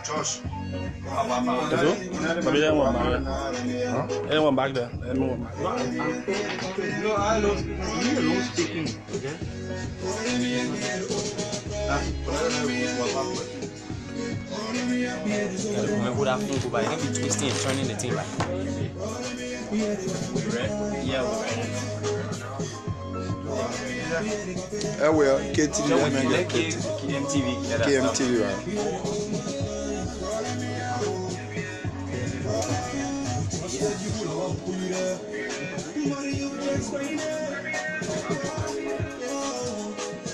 Josh. Maybe that one back there. Huh? Anyone back there? Anyone back there? No, I don't speaking. Okay. Remember that phone by be twisting and turning the thing back. Yeah, we're ready. Well, KTV, KMTV, right?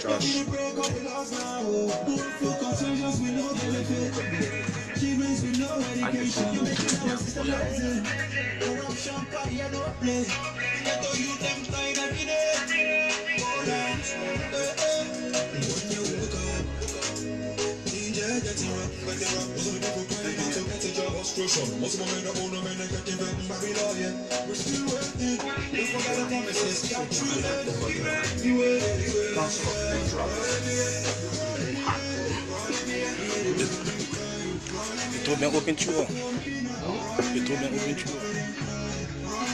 Josh. Trop bien open tour. Trop bien open tour.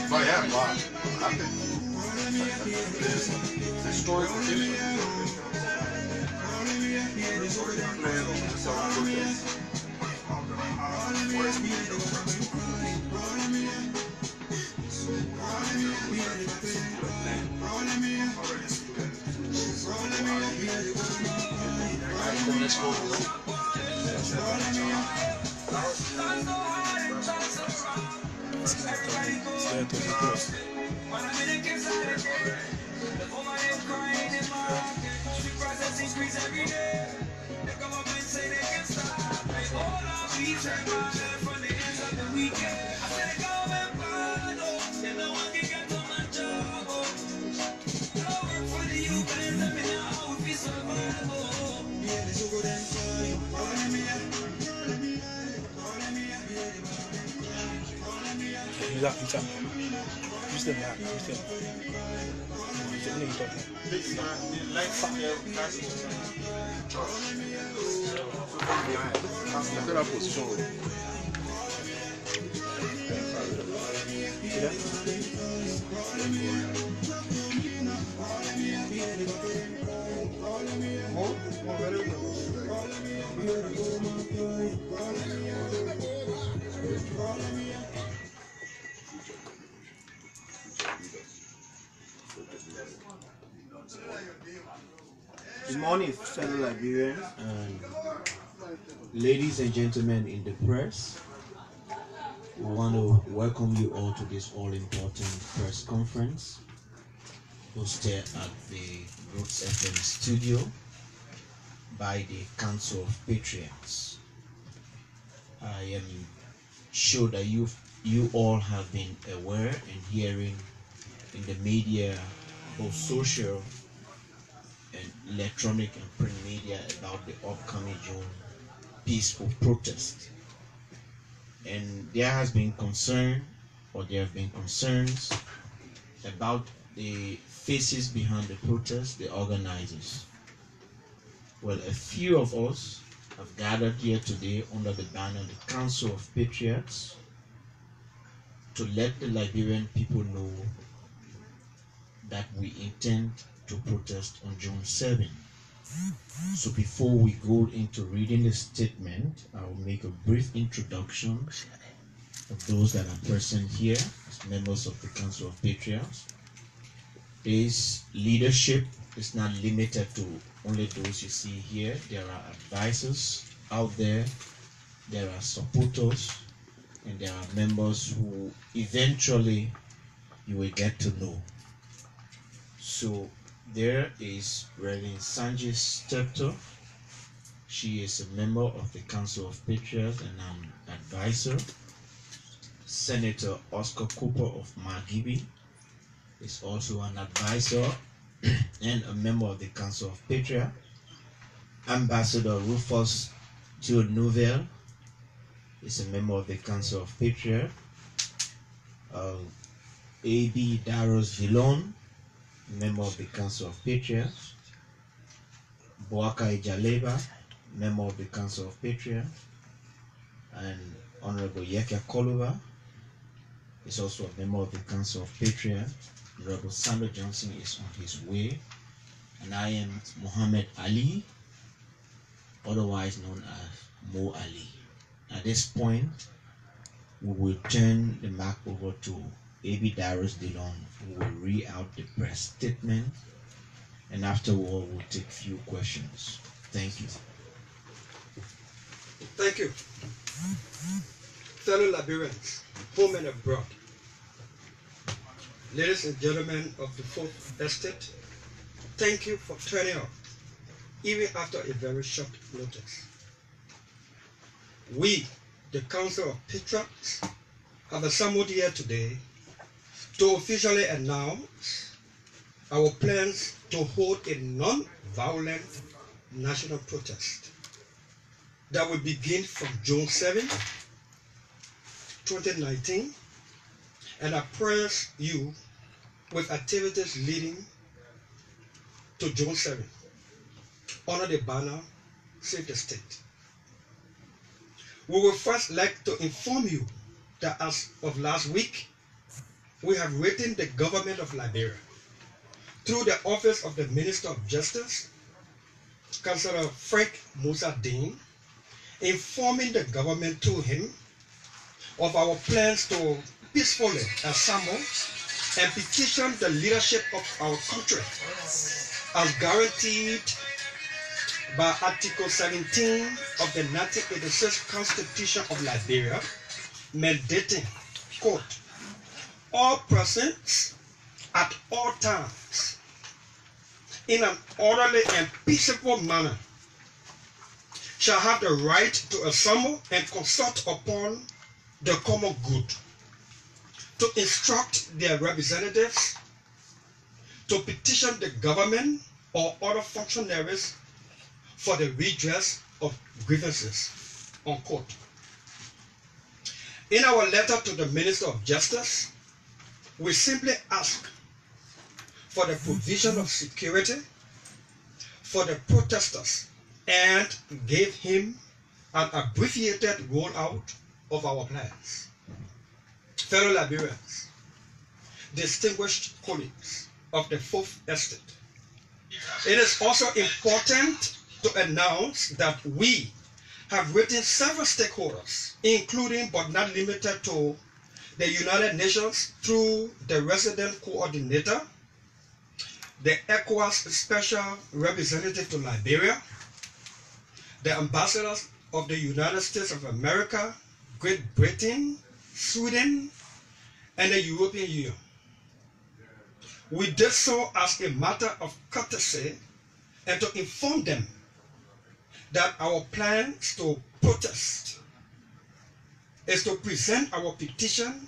But yeah, I think there's historical history. La position. Good morning, fellow Liberians and ladies and gentlemen in the press. We want to welcome you all to this all-important press conference hosted at the Roots FM studio by the Council of Patriots. I am sure that you all have been aware and hearing in the media, both social and electronic and print media, about the upcoming June peaceful protest. And there have been concerns about the faces behind the protest, the organizers. Well, a few of us have gathered here today under the banner of the Council of Patriots to let the Liberian people know that we intend to protest on June 7. So before we go into reading the statement, I'll make a brief introduction of those that are present here as members of the Council of Patriots. This leadership is not limited to only those you see here. There are advisors out there, there are supporters, and there are members who eventually you will get to know. So there is Reverend Sanjay Stepto. She is a member of the Council of Patriots and an advisor. Senator Oscar Cooper of Margibi is also an advisor and a member of the Council of Patriots. Ambassador Rufus Jude is a member of the Council of Patriots. A.B. Daros Dillon, member of the Council of Patriots. Boaka Ijaleba, member of the Council of Patriots. And Honorable Yeke Koluba is also a member of the Council of Patriots. Honorable Sandra Johnson is on his way. And I am Muhammad Ali, otherwise known as Mo Ali. At this point, we will turn the mic over to A.B. Daros Dillon, who will read out the press statement, and afterward we'll take a few questions. Thank you. Thank you. Fellow Liberians, home and abroad, ladies and gentlemen of the Fourth Estate, thank you for turning up, even after a very short notice. We, the Council of Patriots, have assembled here today to officially announce our plans to hold a non-violent national protest that will begin from June 7, 2019, and appraise you with activities leading to June 7 under the banner Save the State. We would first like to inform you that as of last week, we have written the government of Liberia through the office of the Minister of Justice, Councillor Frank Musa Dean, informing the government through him of our plans to peacefully assemble and petition the leadership of our country as guaranteed by Article 17 of the 1986 Constitution of Liberia, mandating, quote, all persons at all times in an orderly and peaceable manner shall have the right to assemble and consult upon the common good, to instruct their representatives, to petition the government or other functionaries for the redress of grievances, unquote. In our letter to the Minister of Justice, we simply ask for the provision of security for the protesters and gave him an abbreviated rollout of our plans. Fellow Liberians, distinguished colleagues of the Fourth Estate, it is also important to announce that we have written several stakeholders, including but not limited to the United Nations through the resident coordinator, the ECOWAS Special Representative to Liberia, the ambassadors of the United States of America, Great Britain, Sweden, and the European Union. We did so as a matter of courtesy and to inform them that our plans to protest is to present our petition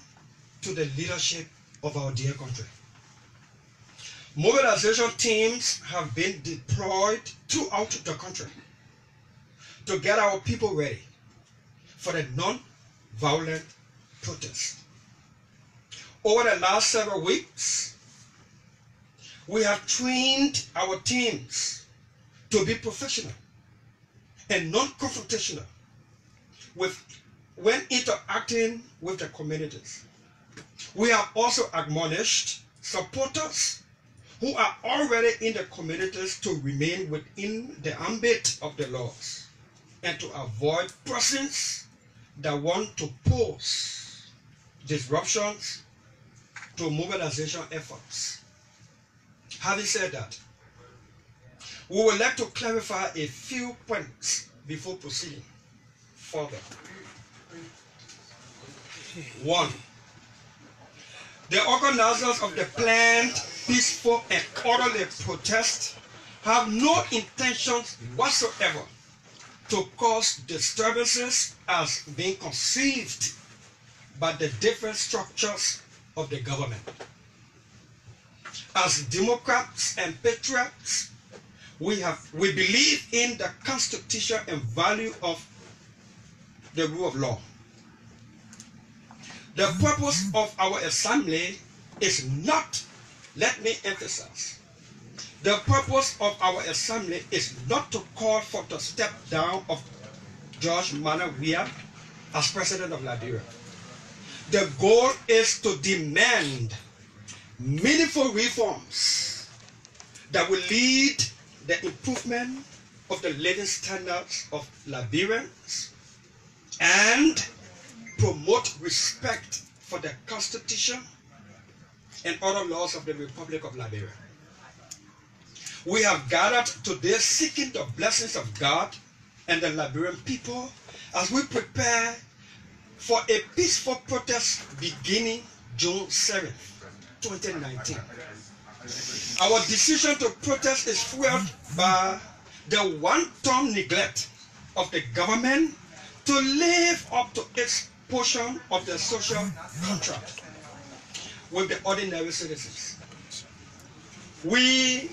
to the leadership of our dear country. Mobilization teams have been deployed throughout the country to get our people ready for the non-violent protest. Over the last several weeks, we have trained our teams to be professional and non-confrontational when interacting with the communities. We have also admonished supporters who are already in the communities to remain within the ambit of the laws and to avoid persons that want to pose disruptions to mobilization efforts. Having said that, we would like to clarify a few points before proceeding further. 1. The organizers of the planned peaceful and orderly protest have no intentions whatsoever to cause disturbances as being conceived by the different structures of the government. As Democrats and Patriots, we believe in the Constitution and value of the rule of law. The purpose of our assembly is not, let me emphasize, the purpose of our assembly is not to call for the step down of George Manneh Weah as president of Liberia. The goal is to demand meaningful reforms that will lead the improvement of the living standards of Liberians and promote respect for the Constitution and other laws of the Republic of Liberia. We have gathered today seeking the blessings of God and the Liberian people as we prepare for a peaceful protest beginning June 7th, 2019. Our decision to protest is fueled by the one-time neglect of the government to live up to its portion of the social contract with the ordinary citizens. We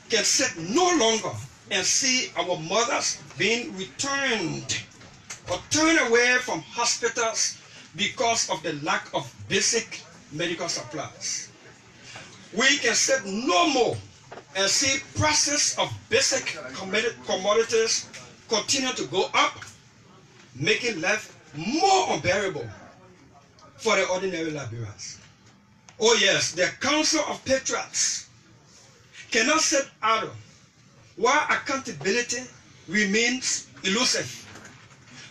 can sit no longer and see our mothers being returned or turned away from hospitals because of the lack of basic medical supplies. We can sit no more and see prices of basic commodities continue to go up, making life more unbearable for the ordinary Liberians. Oh yes, the Council of Patriots cannot sit idle while accountability remains elusive.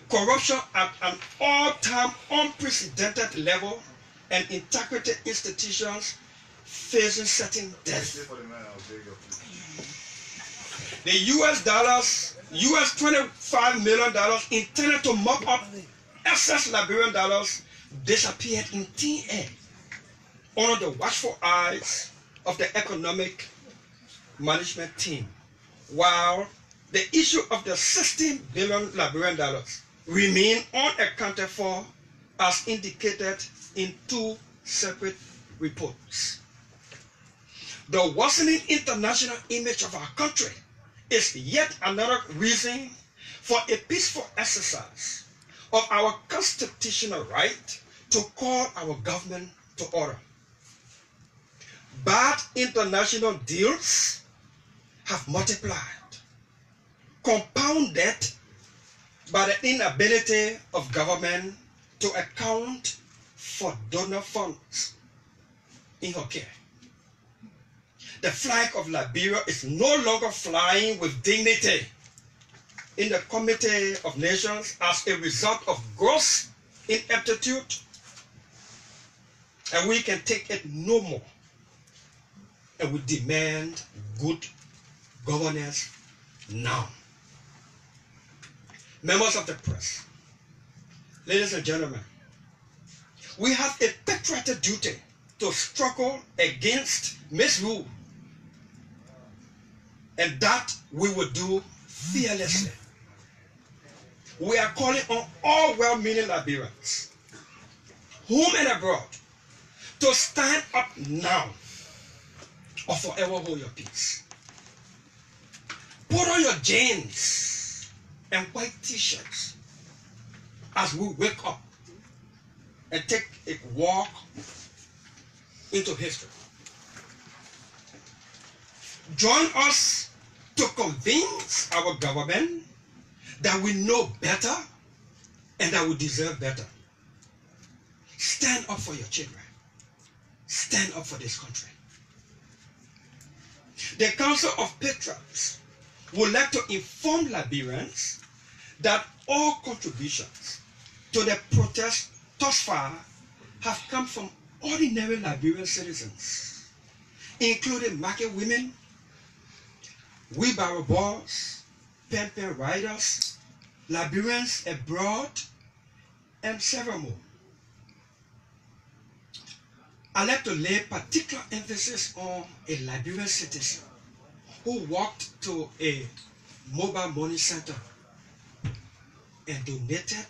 Corruption at an all-time unprecedented level and integrity institutions facing certain death. The US $25 million intended to mop up excess Liberian dollars disappeared in thin air under the watchful eyes of the economic management team, while the issue of the 16 billion Liberian dollars remain unaccounted for as indicated in two separate reports. The worsening international image of our country is yet another reason for a peaceful exercise of our constitutional right to call our government to order. Bad international deals have multiplied, compounded by the inability of government to account for donor funds in her care. The flag of Liberia is no longer flying with dignity in the Committee of Nations as a result of gross ineptitude, and we can take it no more. And we demand good governance now. Members of the press, ladies and gentlemen, we have a patriotic duty to struggle against misrule, and that we will do fearlessly. We are calling on all well-meaning Liberians, home and abroad, to stand up now or forever hold your peace. Put on your jeans and white t-shirts as we wake up and take a walk into history. Join us to convince our government that we know better and that we deserve better. Stand up for your children. Stand up for this country. The Council of Patriots would like to inform Liberians that all contributions to the protest thus far have come from ordinary Liberian citizens, including market women, wheelbarrow boys, pen riders, Liberians abroad, and several more. I'd like to lay particular emphasis on a Liberian citizen who walked to a mobile money center and donated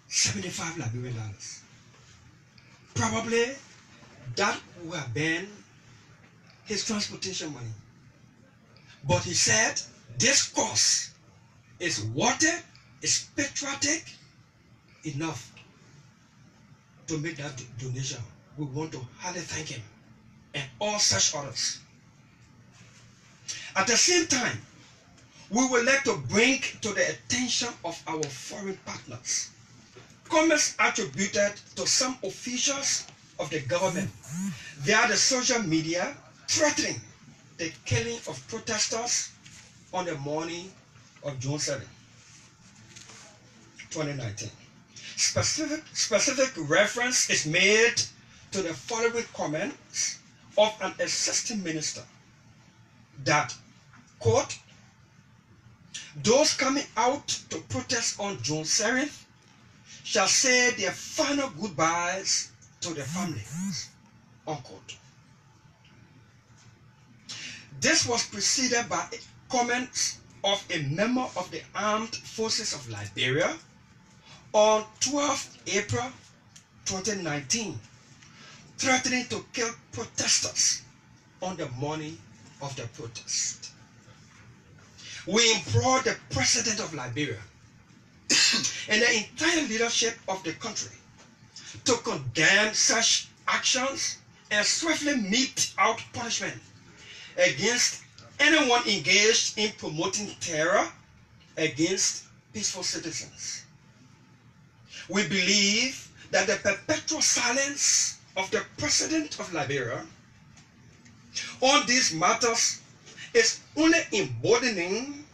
75 Liberian dollars. Probably that would have been his transportation money. But he said this cause is worthy, is patriotic enough to make that donation, we want to highly thank him and all such others. At the same time, we would like to bring to the attention of our foreign partners comments attributed to some officials of the government via the social media threatening the killing of protesters on the morning of June 7, 2019. Specific reference is made to the following comments of an assistant minister that, quote, those coming out to protest on June 7th shall say their final goodbyes to their families, unquote. This was preceded by comments of a member of the Armed Forces of Liberia on 12 April 2019, threatening to kill protesters on the morning of the protest. We implore the President of Liberia and the entire leadership of the country to condemn such actions and swiftly mete out punishment against anyone engaged in promoting terror against peaceful citizens. We believe that the perpetual silence of the President of Liberia on these matters is only emboldening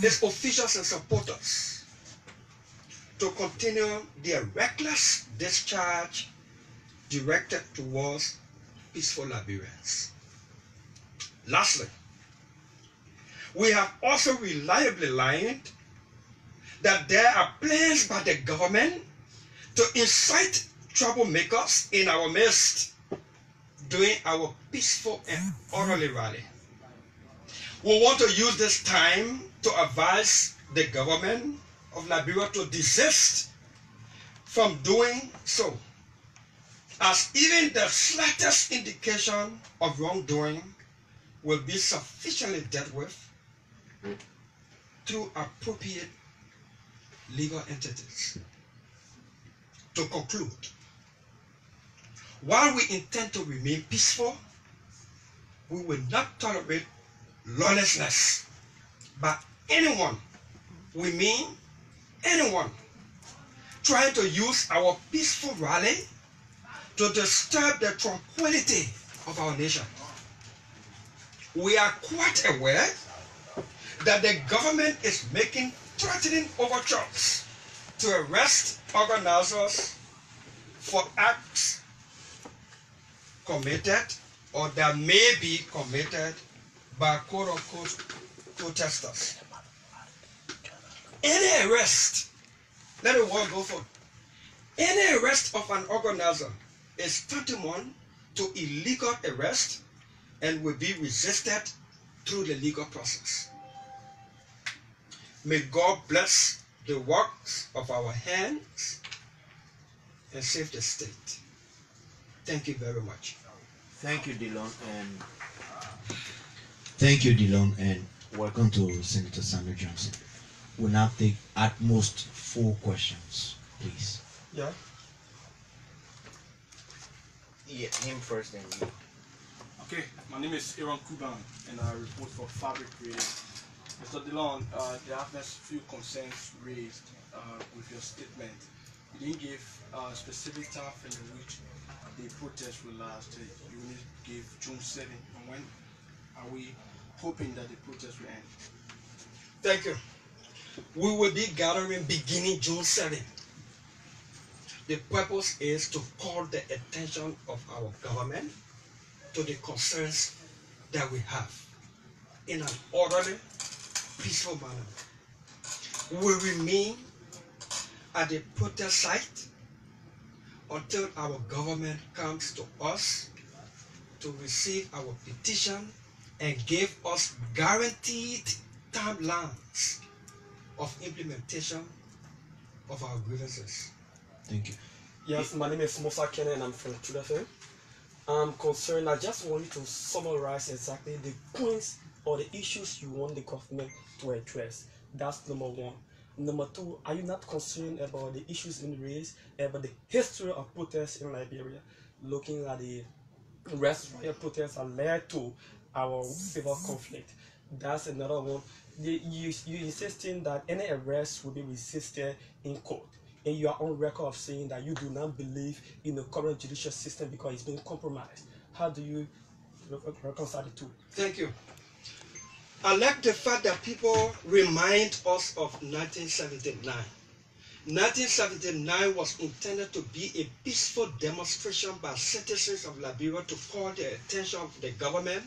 his officials and supporters to continue their reckless discharge directed towards peaceful Liberians. Lastly, we have also reliably learned that there are plans by the government to incite troublemakers in our midst during our peaceful and orderly rally. We want to use this time to advise the government of Liberia to desist from doing so, as even the slightest indication of wrongdoing will be sufficiently dealt with through appropriate legal entities. To conclude, while we intend to remain peaceful, we will not tolerate lawlessness by anyone, we mean anyone, trying to use our peaceful rally to disturb the tranquility of our nation. We are quite aware that the government is making threatening overtures to arrest organizers for acts committed or that may be committed by quote-unquote protesters. Any arrest, let the word go for, any arrest of an organizer is tantamount to illegal arrest and will be resisted through the legal process. May God bless the works of our hands and save the state. Thank you very much. Thank you, Dillon, and welcome to Senator Samuel Johnson. We'll now take at most 4 questions, please. Yeah. Yeah, him first, then you. Okay, my name is Aaron Kuban, and I report for Fabric Creative. Mr. Dillon, there have been a few concerns raised with your statement. You didn't give a specific time in which the protest will last. You only gave June 7. And when are we hoping that the protest will end? Thank you. We will be gathering beginning June 7. The purpose is to call the attention of our government to the concerns that we have in an orderly, peaceful manner. We remain at the protest site until our government comes to us to receive our petition and give us guaranteed timelines of implementation of our grievances. Thank you. Yes, my name is Musa Kene and I'm from Trudeau. I'm concerned. I just want you to summarize exactly the points or the issues you want the government to address. That's number 1. Number 2, are you not concerned about the issues in race, about the history of protests in Liberia? looking at the rest riot protests that led to our civil conflict. That's another one. You insisting that any arrest will be resisted in court, and you are on record of saying that you do not believe in the current judicial system because it's been compromised. How do you reconcile the two? Thank you. I like the fact that people remind us of 1979. 1979 was intended to be a peaceful demonstration by citizens of Liberia to call the attention of the government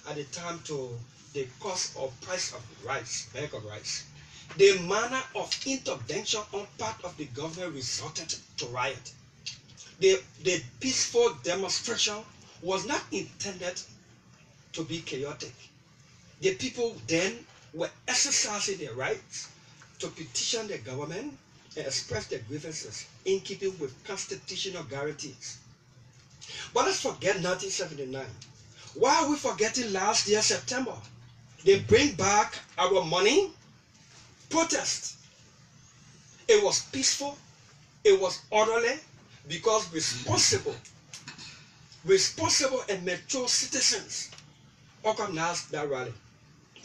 at the time to the cost or price of rice, bag of rice. The manner of intervention on part of the government resulted to riot. The peaceful demonstration was not intended to be chaotic. The people then were exercising their rights to petition the government and express their grievances in keeping with constitutional guarantees. But let's forget 1979. Why are we forgetting last year, September? They bring back our money protest. It was peaceful, it was orderly, because responsible and mature citizens organized that rally.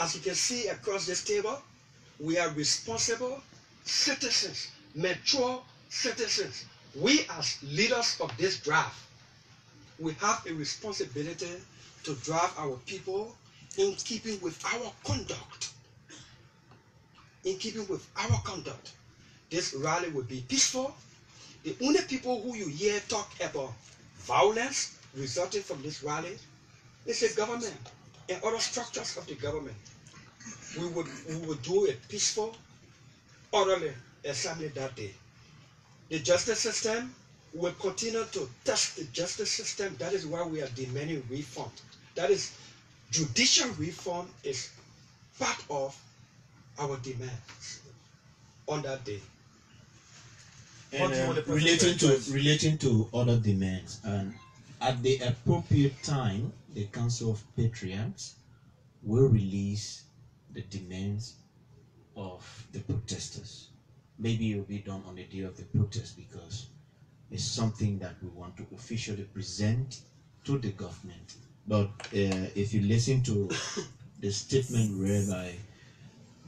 As you can see across this table, we are responsible citizens, mature citizens. We as leaders of this draft, we have a responsibility to drive our people in keeping with our conduct. In keeping with our conduct. This rally will be peaceful. The only people who you hear talk about violence resulting from this rally is the government and other structures of the government. We will do a peaceful, orderly assembly that day. The justice system will continue to test the justice system. That is why we are demanding reform. That is, judicial reform is part of our demands on that day. And relating relating to other demands, and at the appropriate time, the Council of Patriots will release the demands of the protesters. Maybe it will be done on the day of the protest because it's something that we want to officially present to the government. But if you listen to the statement read by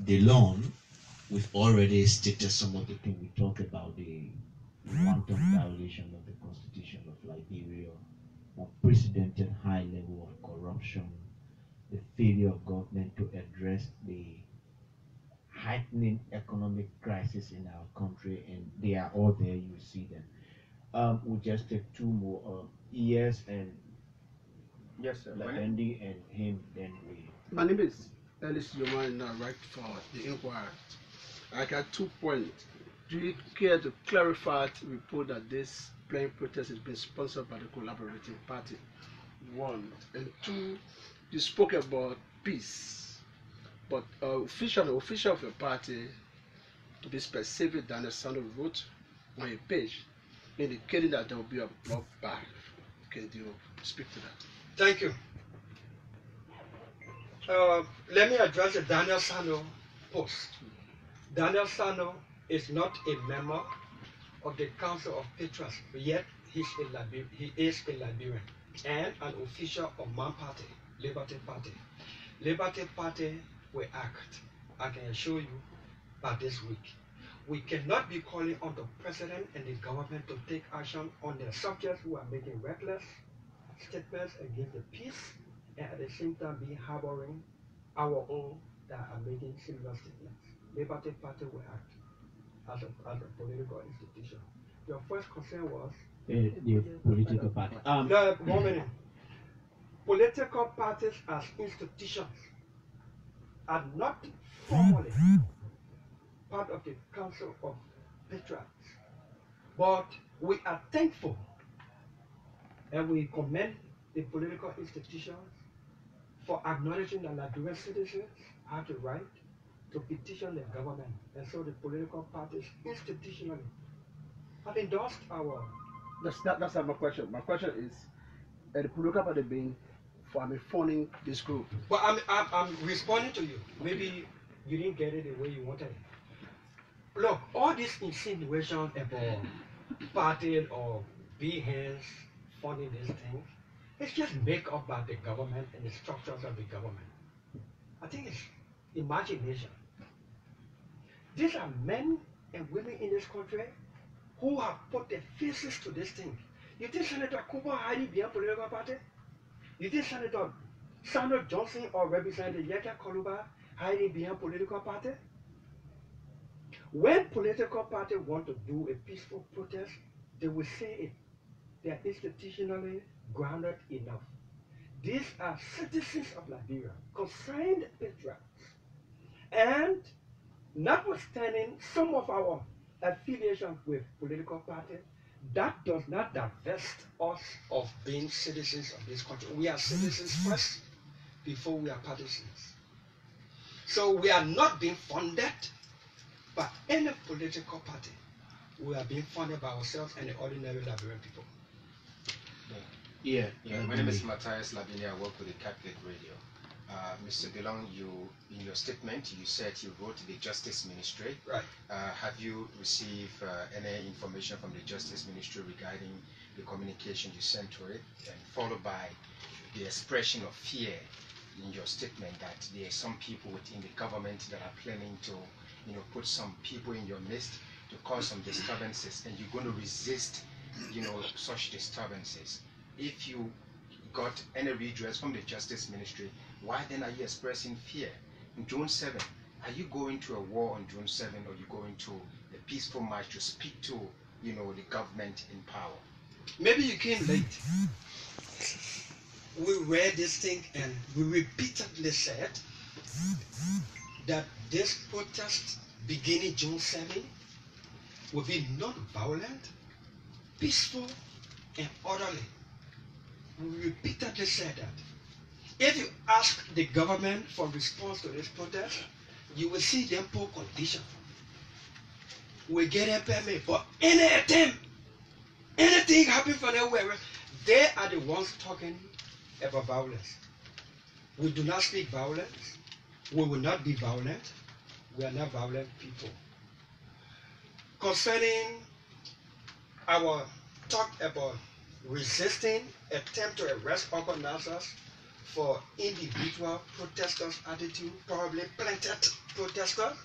DeLon, we've already stated some of the things we talk about: the wanton violation of the Constitution of Liberia, unprecedented high level of corruption, the failure of government to address the heightening economic crisis in our country, and they are all there. You see them. We'll just take two more. ES and Yes, sir. Andy and him. Then we. My name is Ellis Joma, and I write for the Inquirer. I got 2 points. Do you care to clarify to report that this plain protest has been sponsored by the collaborating party? 1. And 2, you spoke about peace, but official of your party, to be specific, Daniel Sano wrote on a page indicating that there will be a blockbath. Can you speak to that? Thank you. Let me address the Daniel Sano post. Daniel Sano is not a member of the Council of Patriots, yet he is a Liberian and an official of my party, Liberty Party. Liberty Party will act, I can assure you, by this week. We cannot be calling on the president and the government to take action on the subjects who are making reckless statements against the peace, and at the same time be harboring our own that are making similar statements. Liberty Party will act as a political institution. Your first concern was The political party. no, 1 minute. Political parties as institutions are not formally part of the Council of Patriots, but we are thankful and we commend the political institutions for acknowledging that Liberian citizens have the right to petition the government, and so the political parties institutionally have endorsed our. That's not my question. My question is, the political party being funding this group. But I'm responding to you. Maybe you didn't get it the way you wanted it. Look, all this insinuation about party or behance funding this thing, it's just made up by the government and the structures of the government. I think it's imagination. These are men and women in this country who have put their faces to this thing. You think Senator Cooper hiding behind political party? You think Senator Sandra Johnson or Representative Yeka Koluba hiding behind political party? When political party want to do a peaceful protest, they will say it. They are institutionally grounded enough. These are citizens of Liberia, concerned patriots. And notwithstanding some of our affiliation with political parties, that does not divest us of being citizens of this country. We are citizens first before we are partisans. So we are not being funded by any political party. We are being funded by ourselves and the ordinary Liberian people. Yeah, My name is Matthias Lavinia. I work with the Catholic Radio. Mr. DeLong, in your statement, you said you wrote to the Justice Ministry. Right. Have you received any information from the Justice Ministry regarding the communication you sent to it, and followed by the expression of fear in your statement that there are some people within the government that are planning to, put some people in your midst to cause some disturbances, and you're going to resist, such disturbances. If you got any redress from the Justice Ministry, why then are you expressing fear? On June 7, are you going to a war on June 7, or are you going to a peaceful march to speak to, the government in power? Maybe you came late. We read this thing and we repeatedly said that this protest beginning June 7 will be non-violent, peaceful, and orderly. We repeatedly said that. If you ask the government for response to this protest, you will see them poor condition. We get a permit for any attempt, anything happen from anywhere. They are the ones talking about violence. We do not speak violence. We will not be violent. We are not violent people. Concerning our talk about resisting attempt to arrest organizers for individual protesters' attitude, probably planted protesters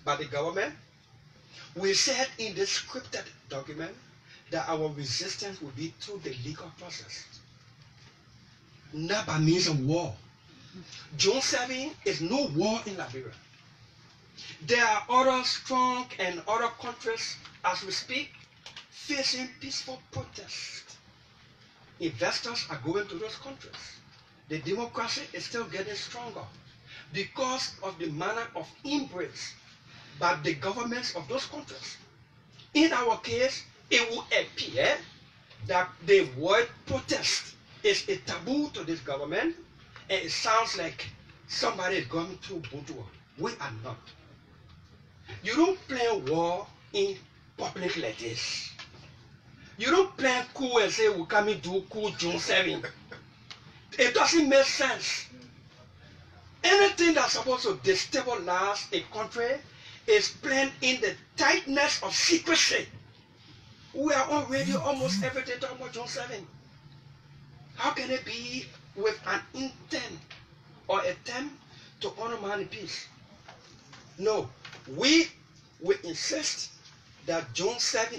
by the government, we said in the scripted document that our resistance will be through the legal process, not by means of war. June 7 is no war in Liberia. There are other strong and other countries, as we speak, facing peaceful protests. Investors are going to those countries. The democracy is still getting stronger because of the manner of embrace by the governments of those countries. In our case, it will appear that the word protest is a taboo to this government, and it sounds like somebody is going to bourgeois. We are not. You don't play war in public like this. You don't play coup and say we're coming to coup June 7. It doesn't make sense. Anything that's supposed to destabilize a country is planned in the tightness of secrecy. We are on radio almost every day talking about June 7. How can it be with an intent or attempt to undermine peace? No, we insist that June 7,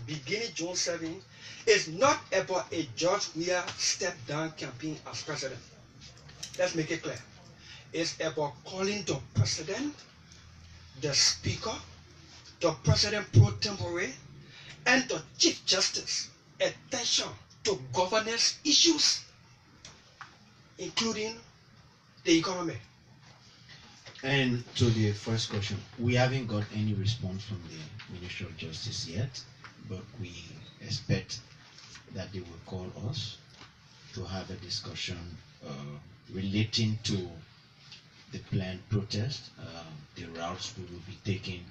beginning June 7, is not about a George Weah step-down campaign as president. Let's make it clear. It's about calling the president, the speaker, the president pro tempore, and the chief justice attention to governance issues, including the economy. And to the first question, we haven't got any response from the Ministry of Justice yet, but we expect that they will call us to have a discussion relating to the planned protest, the routes we will be taking,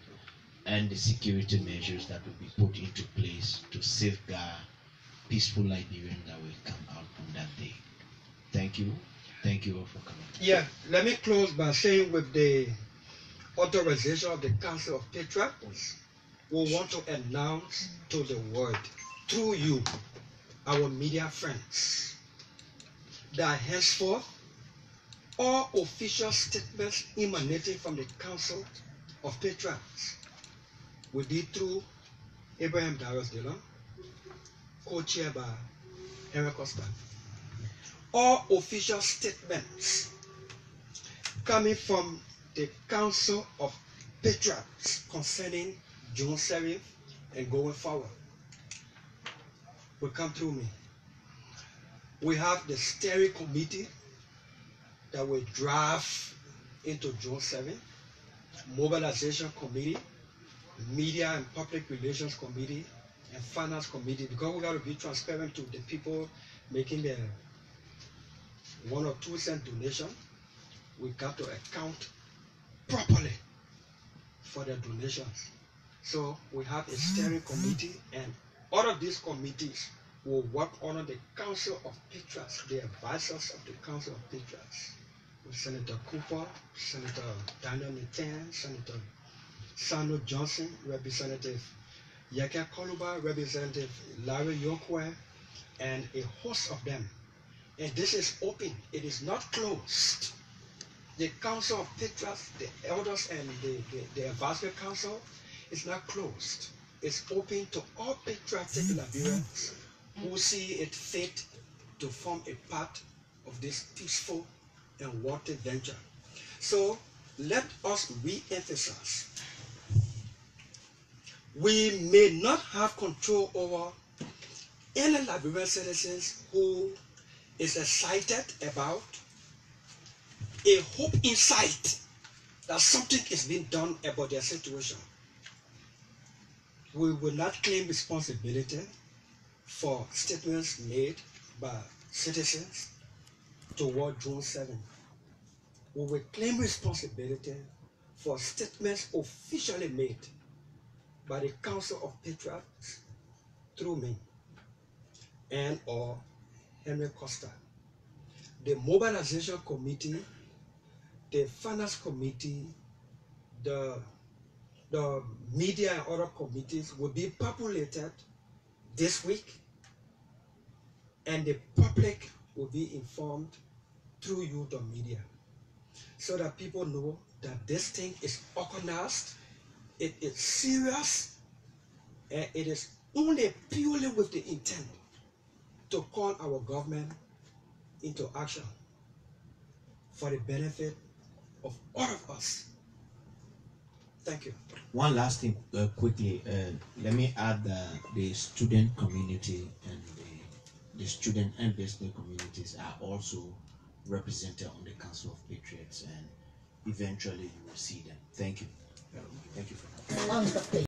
and the security measures that will be put into place to safeguard peaceful Liberian that will come out on that day. Thank you. Thank you all for coming. Yeah, let me close by saying with the authorization of the Council of Patriots, we want to announce to the world, through you, our media friends that henceforth all official statements emanating from the Council of Patriots will be through Abraham Darius Dillon, co-chaired by Henry Costa. All official statements coming from the Council of Patriots concerning June 7th and going forward will come through me. We have the steering committee that will draft into June 7th, mobilization committee, media and public relations committee, and finance committee, because we got to be transparent to the people making the 1 or 2 cent donation. We got to account properly for their donations. So we have a steering committee, and all of these committees will work under the Council of Patriots, the advisors of the Council of Patriots, with Senator Cooper, Senator Daniel Nathan, Senator Sandro Johnson, Representative Yaka Koluba, Representative Larry Yokwe, and a host of them. And this is open, it is not closed. The Council of Patriots, the elders and the advisory council is not closed. It's open to all patriotic Liberians who see it fit to form a part of this peaceful and worthy venture. So let us re-emphasize. We may not have control over any Liberian citizens who is excited about a hope in sight that something is being done about their situation. We will not claim responsibility for statements made by citizens toward June 7. We will claim responsibility for statements officially made by the Council of Patriots through me and or Henry Costa. The mobilization committee, the finance committee, the media and other committees will be populated this week, and the public will be informed through you, the media, so that people know that this thing is organized, it is serious, and it is only purely with the intent to call our government into action for the benefit of all of us. Thank you. One last thing quickly, let me add the student community and the student and business communities are also represented on the Council of Patriots, and eventually you will see them. Thank you. Thank you for that.